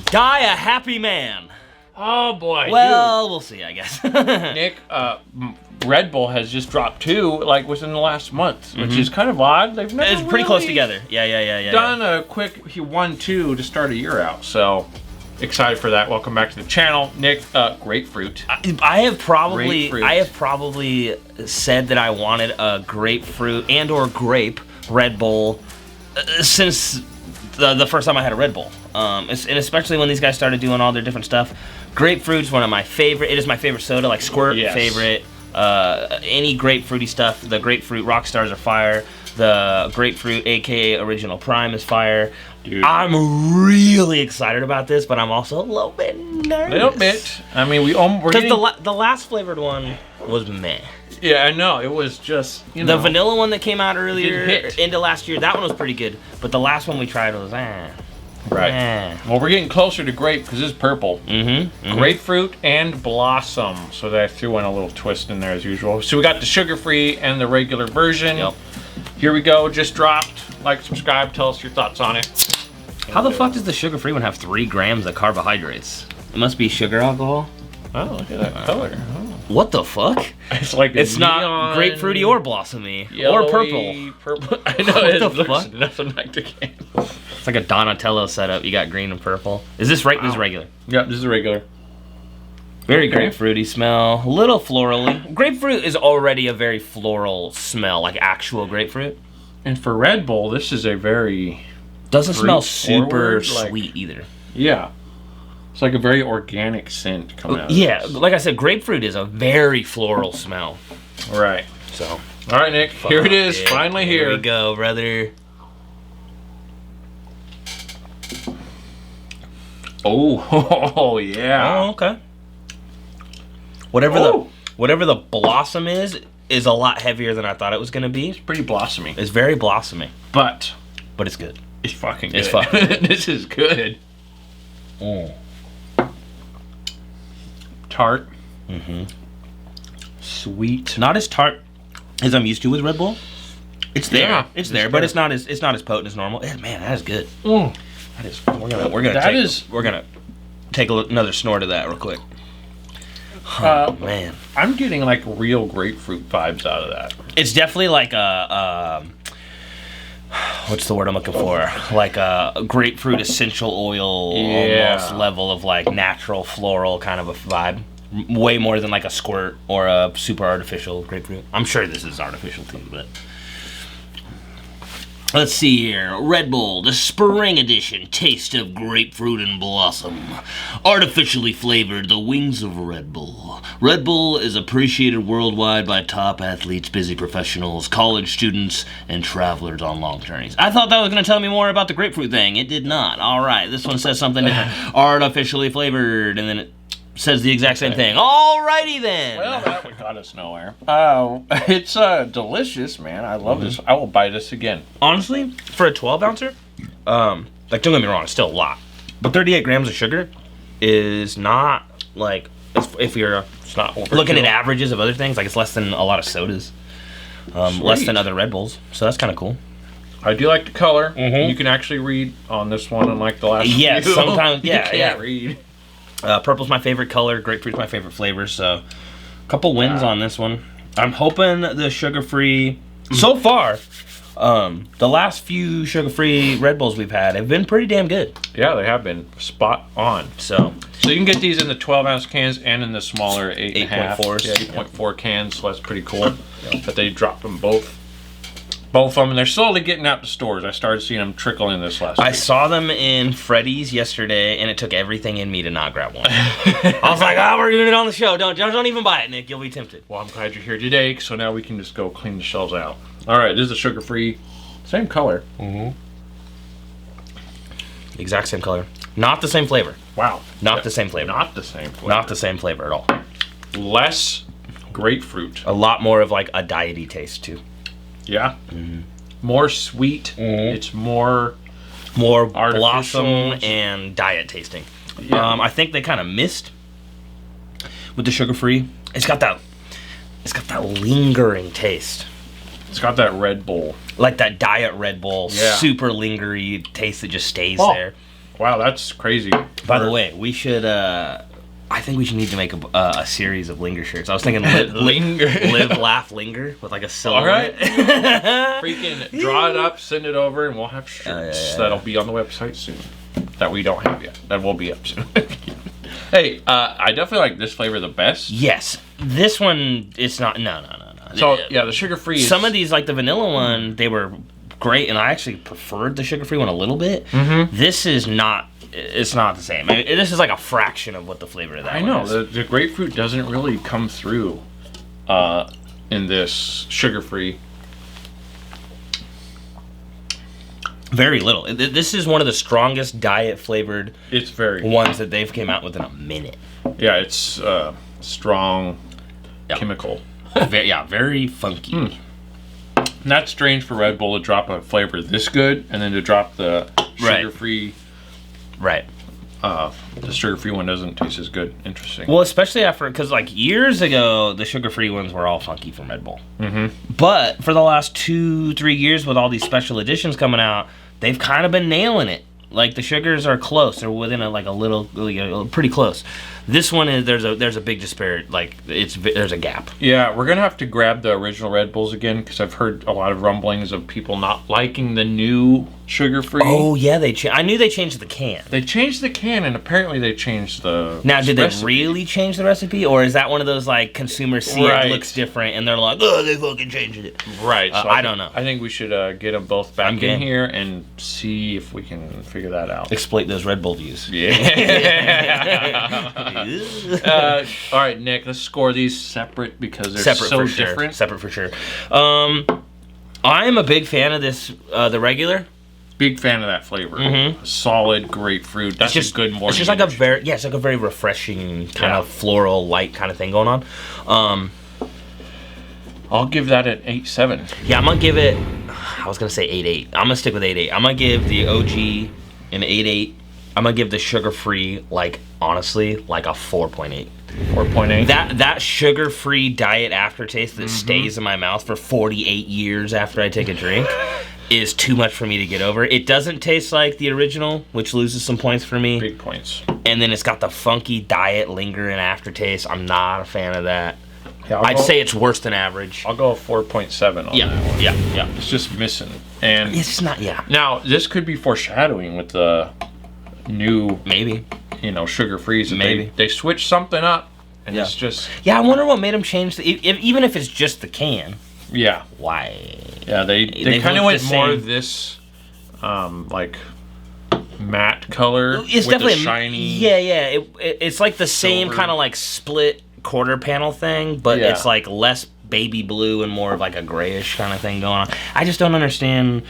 Die a happy man. Oh boy. Well, we'll see, I guess. Nick, RedBull has just dropped 2 like within the last month, which is kind of odd. They've never It's pretty close together. Yeah. done a quick 1-2 to start a year out. So excited for that. Welcome back to the channel, Nick. Grapefruit. I have probably said that I wanted a grapefruit and/or grape RedBull since the first time I had a RedBull. And especially when these guys started doing all their different stuff. Grapefruit's one of my favorite. It is my favorite soda, like Squirt, favorite. Any grapefruity stuff. The grapefruit rock stars are fire. The grapefruit, aka Original Prime, is fire. Dude. I'm really excited about this, but I'm also a little bit nervous. A little bit. I mean, we're getting... the last flavored one was meh. Yeah, I know. It was just, you know. The vanilla one that came out earlier into last year, that one was pretty good. But the last one we tried was Right. Well, we're getting closer to grape because this is purple. Grapefruit and Blossom. So I threw in a little twist in there as usual. So we got the sugar-free and the regular version. Yep. Here we go. Just dropped. Like, subscribe. Tell us your thoughts on it. How the fuck does the sugar-free one have 3 grams of carbohydrates? It must be sugar alcohol. Oh, look at that color. Oh. What the fuck? It's like it's not grapefruity or blossomy or purple. I know. What it the looks fuck? nothing like the can. It's like a Donatello setup. You got green and purple. Is this right? Wow. This is regular. Yeah, this is regular. Very grapefruity smell. A little florally. Grapefruit is already a very floral smell, like actual grapefruit. And for RedBull, this is a very... Doesn't smell super sweet either. Yeah. It's like a very organic scent coming out. Yeah, like I said, grapefruit is a very floral smell. Right. So. All right, Nick. Here it is. Yeah. Finally here. Here we go, brother. Oh, yeah. Oh, okay. Whatever the blossom is a lot heavier than I thought it was gonna be. It's pretty blossomy. It's very blossomy, but it's good. It's fucking good. It's fucking good. This is good. Tart. Sweet. Not as tart as I'm used to with RedBull. It's there. Yeah, it's there, but it's not as potent as normal. Man, that is good. That is. We're gonna take another snort of that real quick. Oh, man, I'm getting like real grapefruit vibes out of that. It's definitely like a what's the word I'm looking for? Like a grapefruit essential oil almost level of like natural floral kind of a vibe. Way more than like a Squirt or a super artificial grapefruit. I'm sure this is artificial too, but let's see here. RedBull, the spring edition, taste of grapefruit and blossom. Artificially flavored, the wings of RedBull. RedBull is appreciated worldwide by top athletes, busy professionals, college students, and travelers on long journeys. I thought that was going to tell me more about the grapefruit thing. It did not. All right, this one says something different. Artificially flavored, and then it says the exact same thing. Alrighty then. Well, that got us nowhere. It's delicious, man. I love this. I will buy this again. Honestly, for a 12 ouncer, like don't get me wrong, it's still a lot, but 38 grams of sugar is not like if you're looking at averages of other things, like it's less than a lot of sodas, less than other Red Bulls. So that's kind of cool. I do like the color. You can actually read on this one, unlike the last. Yeah, few. sometimes. You can't read. Purple's my favorite color. Grapefruit's my favorite flavor. So, a couple wins on this one. I'm hoping the sugar-free. So far, the last few sugar-free Red Bulls we've had have been pretty damn good. Yeah, they have been spot on. So you can get these in the 12-ounce cans and in the smaller 8.4s. Yeah, 8.4 cans. So that's pretty cool. But they dropped them both. Both of them, and they're slowly getting out to stores. I started seeing them trickling this last week. I saw them in Freddy's yesterday, and it took everything in me to not grab one. I was like, we're doing it on the show. Don't even buy it, Nick. You'll be tempted. Well, I'm glad you're here today, so now we can just go clean the shelves out. All right, this is a sugar-free, same color. Exact same color. Not the same flavor. Wow. Not the same flavor. Not the same flavor. Not the same flavor at all. Less grapefruit. A lot more of like a diety taste, too. Yeah. More sweet. It's more blossom and diet tasting. Yeah. I think they kind of missed with the sugar-free. It's got that lingering taste. It's got that Red Bull. Like that diet Red Bull, super lingery taste that just stays there. Wow, that's crazy. By the way, we should. I think we should need to make a series of linger shirts. I was thinking live, laugh, linger with like a silhouette. All right. Freaking draw it up, send it over, and we'll have shirts that'll be on the website soon. That we don't have yet. That will be up soon. Hey, I definitely like this flavor the best. Yes. This one, it's not. No. So, yeah, the sugar-free is... Some of these, like the vanilla one, they were great, and I actually preferred the sugar-free one a little bit. This is not... It's not the same. I mean, this is like a fraction of what the flavor of that one is. The grapefruit doesn't really come through in this sugar-free. Very little. This is one of the strongest diet-flavored ones that they've came out with in a minute. Yeah, it's strong chemical. Very funky. And that's strange for Red Bull to drop a flavor this good and then to drop the sugar-free. Right. The sugar-free one doesn't taste as good. Interesting. Well, especially after, because like years ago, the sugar-free ones were all funky from Red Bull. But for the last 2-3 years, with all these special editions coming out, they've kind of been nailing it. Like the sugars are close; they're within a little, pretty close. This one is there's a big disparity. Like there's a gap. Yeah, we're gonna have to grab the original Red Bulls again because I've heard a lot of rumblings of people not liking the new sugar-free. Oh yeah, I knew they changed the can. They changed the can, and apparently they changed the. Now, did they really change the recipe, or is that one of those like consumers see it looks different and they're like, oh, they fucking changed it? Right. So I don't know. I think we should get them both back in here and see if we can figure that out. Exploit those Red Bull views. Yeah. All right, Nick. Let's score these separate because they're so different. Separate for sure. I am a big fan of this. The regular. Big fan of that flavor. Solid grapefruit. That's just good morning. It's just like it's like a very refreshing kind of floral light kind of thing going on. I'll give that an 8.7. Yeah, I'm gonna give it. I was gonna say 8.8. I'm gonna stick with 8.8. I'm gonna give the OG an 8.8. I'm gonna give the sugar-free, like honestly, like a 4.8. 4.8. That sugar-free diet aftertaste that stays in my mouth for 48 years after I take a drink is too much for me to get over. It doesn't taste like the original, which loses some points for me. Big points. And then it's got the funky diet lingering aftertaste. I'm not a fan of that. Yeah, I'd say it's worse than average. I'll go a 4.7 on that one. Yeah. It's just missing. And it's not, Now, this could be foreshadowing with the new, sugar-frees. Maybe. They switched something up, and it's just... Yeah, I wonder what made them change, even if it's just the can. Yeah. Why? Yeah, they kind of went more of this, like, matte color. It's with definitely the shiny... Yeah. It's like the same kind of, like, split quarter panel thing, but it's, like, less baby blue and more of, like, a grayish kind of thing going on. I just don't understand...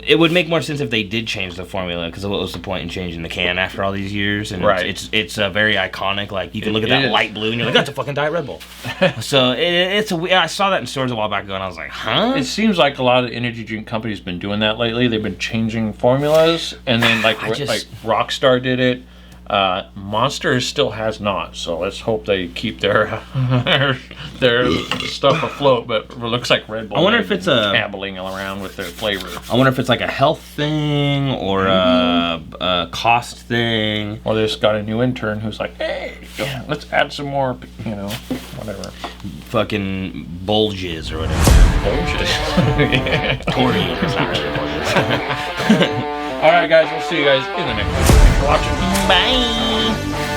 It would make more sense if they did change the formula, because what was the point in changing the can after all these years? And it's a very iconic. Like you can look at that light blue and you're like, that's a fucking Diet Red Bull. So I saw that in stores a while back ago and I was like, huh? It seems like a lot of energy drink companies have been doing that lately. They've been changing formulas, and then like Rockstar did it. Monster still has not, so let's hope they keep their stuff afloat. But it looks like Red Bull. I wonder if it's dabbling around with their flavor. I wonder if it's like a health thing or a cost thing. Or they just got a new intern who's like, hey, let's add some more, whatever. Fucking bulges or whatever. Bulges. Tory. It's not really bulges. All right, guys. We'll see you guys in the next one. Thanks for watching. Bye.